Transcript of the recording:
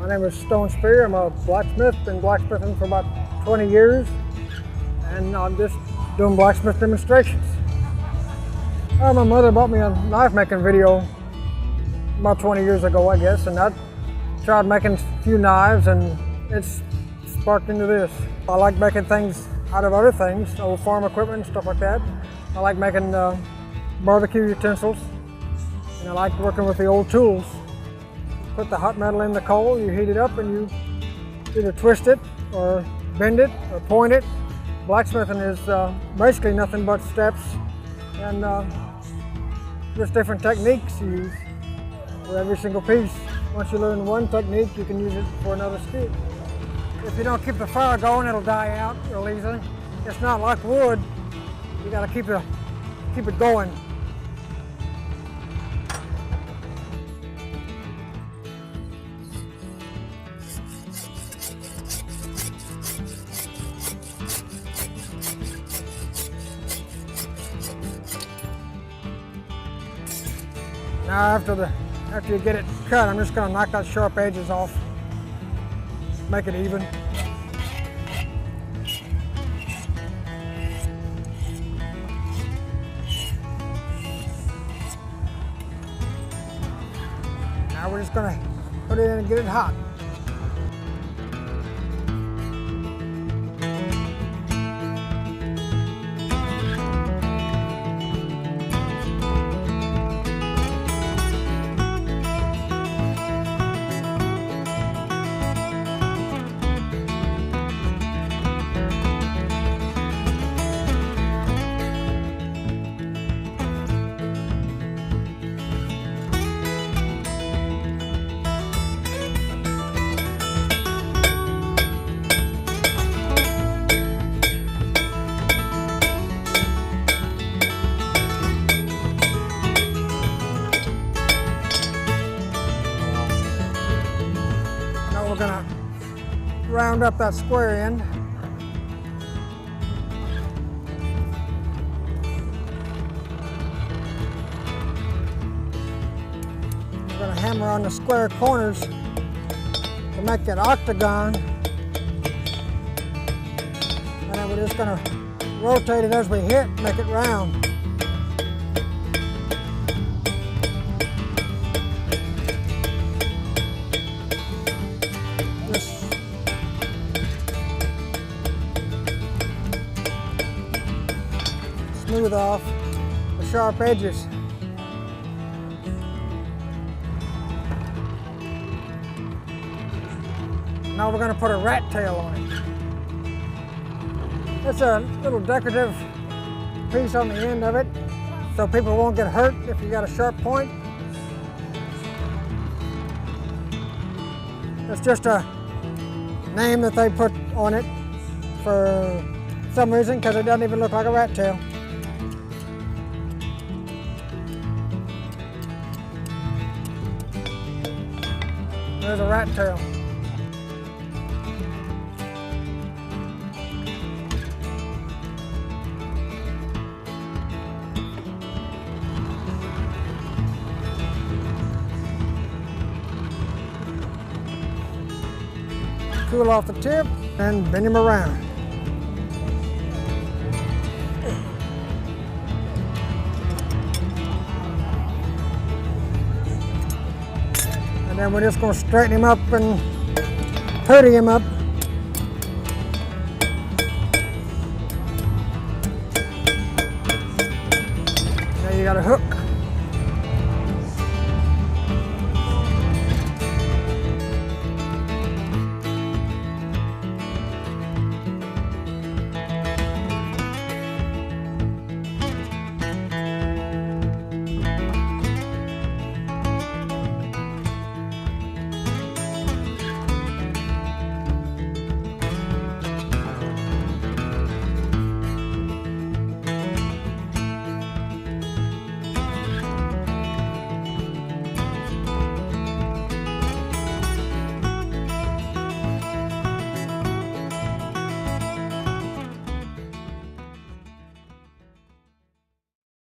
My name is Speer. I'm a blacksmith, been blacksmithing for about 20 years, and I'm just doing blacksmith demonstrations. My mother bought me a knife making video about 20 years ago, I guess, and I tried making a few knives and it's sparked into this. I like making things out of other things, old farm equipment and stuff like that. I like making barbecue utensils, and I like working with the old tools. Put the hot metal in the coal, you heat it up, and you either twist it or bend it or point it. Blacksmithing is basically nothing but steps and just different techniques you use for every single piece. Once you learn one technique, you can use it for another skill. If you don't keep the fire going, it'll die out real easily. It's not like wood. You gotta keep it going. Now after you get it cut, I'm just going to knock that sharp edges off, make it even. Now we're just going to put it in and get it hot. We're going to round up that square end. We're going to hammer on the square corners to make that octagon. And then we're just going to rotate it as we hit, make it round. Smooth off the sharp edges. Now we're going to put a rat tail on it. It's a little decorative piece on the end of it, so people won't get hurt if you got a sharp point. It's just a name that they put on it for some reason, because it doesn't even look like a rat tail. There's a rat tail. Cool off the tip and bend him around. And then we're just going to straighten him up and putty him up. Now you got a hook.